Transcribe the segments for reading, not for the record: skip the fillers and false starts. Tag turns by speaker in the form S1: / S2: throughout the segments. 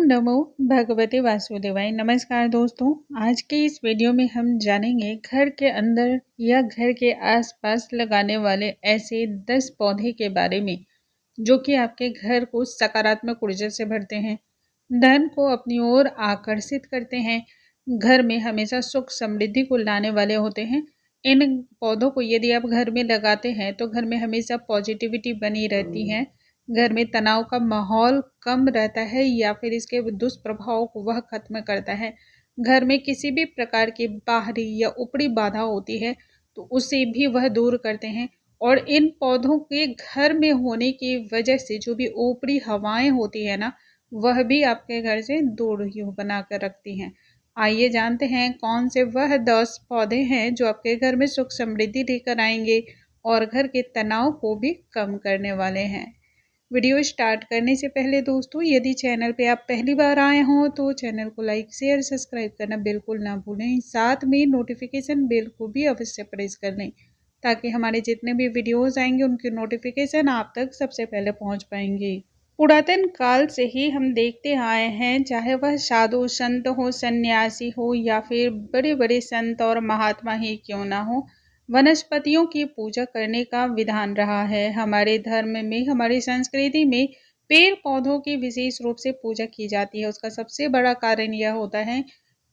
S1: नमो भगवते वासुदेवाय। नमस्कार दोस्तों, आज के इस वीडियो में हम जानेंगे घर के अंदर या घर के आसपास लगाने वाले ऐसे 10 पौधे के बारे में जो कि आपके घर को सकारात्मक ऊर्जा से भरते हैं, धन को अपनी ओर आकर्षित करते हैं, घर में हमेशा सुख समृद्धि को लाने वाले होते हैं। इन पौधों को यदि आप घर में लगाते हैं तो घर में हमेशा पॉजिटिविटी बनी रहती है, घर में तनाव का माहौल कम रहता है या फिर इसके दुष्प्रभाव को वह खत्म करता है। घर में किसी भी प्रकार की बाहरी या ऊपरी बाधा होती है तो उसे भी वह दूर करते हैं। और इन पौधों के घर में होने की वजह से जो भी ऊपरी हवाएं होती है ना, वह भी आपके घर से दूर ही बना कर रखती हैं। आइए जानते हैं कौन से वह 10 पौधे हैं जो आपके घर में सुख समृद्धि लेकर आएंगे और घर के तनाव को भी कम करने वाले हैं। वीडियो स्टार्ट करने से पहले दोस्तों, यदि चैनल पे आप पहली बार आए हों तो चैनल को लाइक शेयर सब्सक्राइब करना बिल्कुल ना भूलें। साथ में नोटिफिकेशन बेल को भी अवश्य प्रेस कर लें ताकि हमारे जितने भी वीडियोस आएंगे उनकी नोटिफिकेशन आप तक सबसे पहले पहुंच पाएंगे। पुरातन काल से ही हम देखते आए हैं, चाहे वह साधु संत हो, सन्यासी हो या फिर बड़े बड़े संत और महात्मा ही क्यों ना हो, वनस्पतियों की पूजा करने का विधान रहा है। हमारे धर्म में, हमारी संस्कृति में पेड़ पौधों की विशेष रूप से पूजा की जाती है। उसका सबसे बड़ा कारण यह होता है,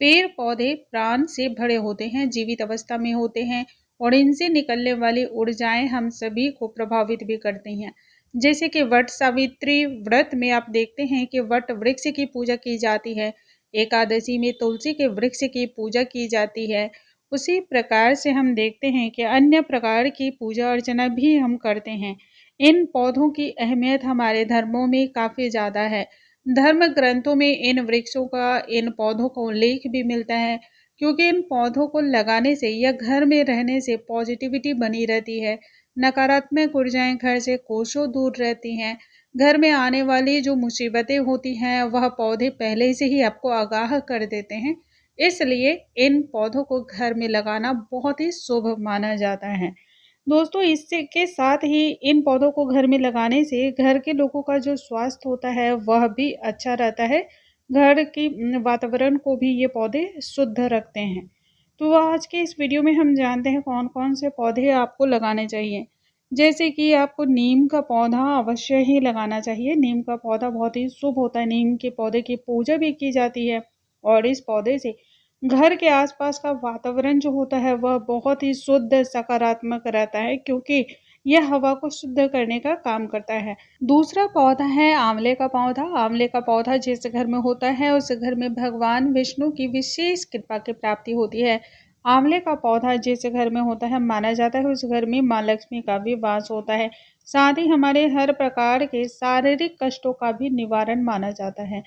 S1: पेड़ पौधे प्राण से भरे होते हैं, जीवित अवस्था में होते हैं और इनसे निकलने वाली ऊर्जाएं हम सभी को प्रभावित भी करती हैं। जैसे कि वट सावित्री व्रत में आप देखते हैं कि वट वृक्ष की पूजा की जाती है, एकादशी में तुलसी के वृक्ष की पूजा की जाती है। उसी प्रकार से हम देखते हैं कि अन्य प्रकार की पूजा अर्चना भी हम करते हैं। इन पौधों की अहमियत हमारे धर्मों में काफ़ी ज़्यादा है। धर्म ग्रंथों में इन वृक्षों का, इन पौधों का उल्लेख भी मिलता है, क्योंकि इन पौधों को लगाने से या घर में रहने से पॉजिटिविटी बनी रहती है, नकारात्मक ऊर्जाएं घर से कोसों दूर रहती हैं। घर में आने वाली जो मुसीबतें होती हैं वह पौधे पहले से ही आपको आगाह कर देते हैं। इसलिए इन पौधों को घर में लगाना बहुत ही शुभ माना जाता है। दोस्तों, इससे के साथ ही इन पौधों को घर में लगाने से घर के लोगों का जो स्वास्थ्य होता है वह भी अच्छा रहता है। घर की वातावरण को भी ये पौधे शुद्ध रखते हैं। तो आज के इस वीडियो में हम जानते हैं कौन कौन से पौधे आपको लगाने चाहिए। जैसे कि आपको नीम का पौधा अवश्य ही लगाना चाहिए। नीम का पौधा बहुत ही शुभ होता है। नीम के पौधे की पूजा भी की जाती है और इस पौधे से घर के आसपास का वातावरण जो होता है वह बहुत ही शुद्ध सकारात्मक रहता है, क्योंकि यह हवा को शुद्ध करने का काम करता है। दूसरा पौधा है आंवले का पौधा। आंवले का पौधा जिस घर में होता है उस घर में भगवान विष्णु की विशेष कृपा की प्राप्ति होती है। आंवले का पौधा जिस घर में होता है माना जाता है उस घर में माँ लक्ष्मी का भी वास होता है। साथ ही हमारे हर प्रकार के शारीरिक कष्टों का भी निवारण माना जाता है।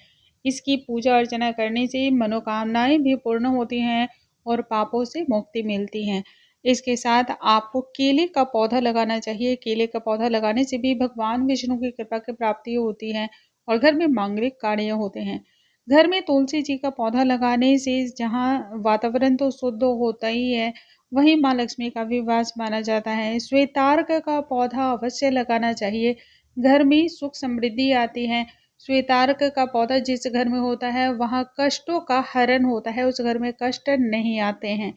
S1: इसकी पूजा अर्चना करने से मनोकामनाएं भी पूर्ण होती हैं और पापों से मुक्ति मिलती है। इसके साथ आपको केले का पौधा लगाना चाहिए। केले का पौधा लगाने से भी भगवान विष्णु की कृपा की प्राप्ति होती है और घर में मांगलिक कार्य होते हैं। घर में तुलसी जी का पौधा लगाने से जहाँ वातावरण तो शुद्ध होता ही है, वहीं माँ लक्ष्मी का भी वास माना जाता है। श्वेतार्क का पौधा अवश्य लगाना चाहिए। घर में सुख समृद्धि आती है। श्वेतार्क का पौधा जिस घर में होता है वहाँ कष्टों का हरण होता है, उस घर में कष्ट नहीं आते हैं।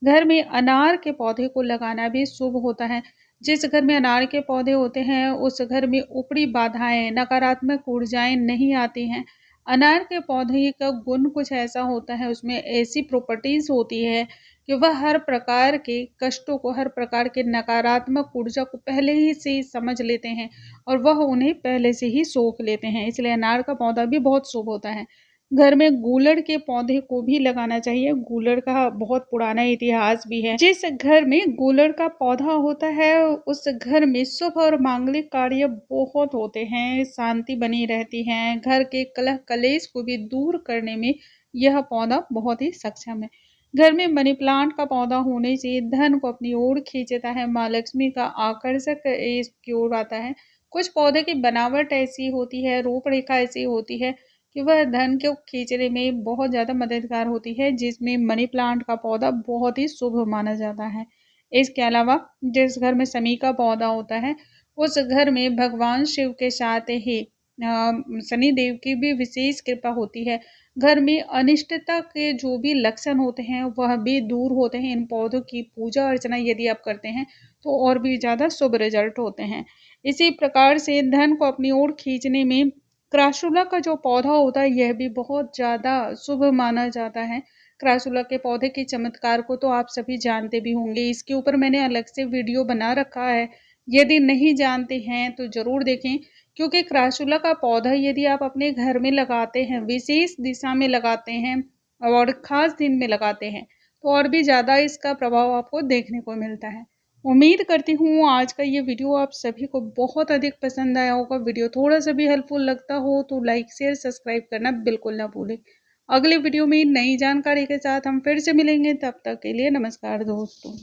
S1: घर में अनार के पौधे को लगाना भी शुभ होता है। जिस घर में अनार के पौधे होते हैं उस घर में ऊपरी बाधाएं, नकारात्मक ऊर्जाएं नहीं आती हैं। अनार के पौधे का गुण कुछ ऐसा होता है, उसमें ऐसी प्रॉपर्टीज होती है कि वह हर प्रकार के कष्टों को, हर प्रकार के नकारात्मक ऊर्जा को पहले ही से समझ लेते हैं और वह उन्हें पहले से ही सोख लेते हैं। इसलिए अनार का पौधा भी बहुत शुभ होता है। घर में गूलड़ के पौधे को भी लगाना चाहिए। गूलड़ का बहुत पुराना इतिहास भी है। जिस घर में गूलड़ का पौधा होता है उस घर में शुभ और मांगलिक कार्य बहुत होते हैं, शांति बनी रहती है। घर के कलह कलेश को भी दूर करने में यह पौधा बहुत ही सक्षम है। घर में मनी प्लांट का पौधा होने से धन को अपनी ओर खींचता है, माँ लक्ष्मी का आकर्षक इसकी ओर आता है। कुछ पौधे की बनावट ऐसी होती है, रूपरेखा ऐसी होती है कि वह धन को खींचने में बहुत ज़्यादा मददगार होती है, जिसमें मनी प्लांट का पौधा बहुत ही शुभ माना जाता है। इसके अलावा जिस घर में शमी का पौधा होता है उस घर में भगवान शिव के साथ ही शनि देव की भी विशेष कृपा होती है। घर में अनिष्टता के जो भी लक्षण होते हैं वह भी दूर होते हैं। इन पौधों की पूजा अर्चना यदि आप करते हैं तो और भी ज़्यादा शुभ रिजल्ट होते हैं। इसी प्रकार से धन को अपनी ओर खींचने में क्रासुला का जो पौधा होता है यह भी बहुत ज़्यादा शुभ माना जाता है। क्रासुला के पौधे के चमत्कार को तो आप सभी जानते भी होंगे। इसके ऊपर मैंने अलग से वीडियो बना रखा है। यदि नहीं जानते हैं तो ज़रूर देखें, क्योंकि क्रासुला का पौधा यदि आप अपने घर में लगाते हैं, विशेष दिशा में लगाते हैं और ख़ास दिन में लगाते हैं, तो और भी ज़्यादा इसका प्रभाव आपको देखने को मिलता है। उम्मीद करती हूँ आज का ये वीडियो आप सभी को बहुत अधिक पसंद आया होगा। वीडियो थोड़ा-सा भी हेल्पफुल लगता हो तो लाइक, शेयर, सब्सक्राइब करना बिल्कुल ना भूलें। अगले वीडियो में नई जानकारी के साथ हम फिर से मिलेंगे, तब तक के लिए नमस्कार दोस्तों।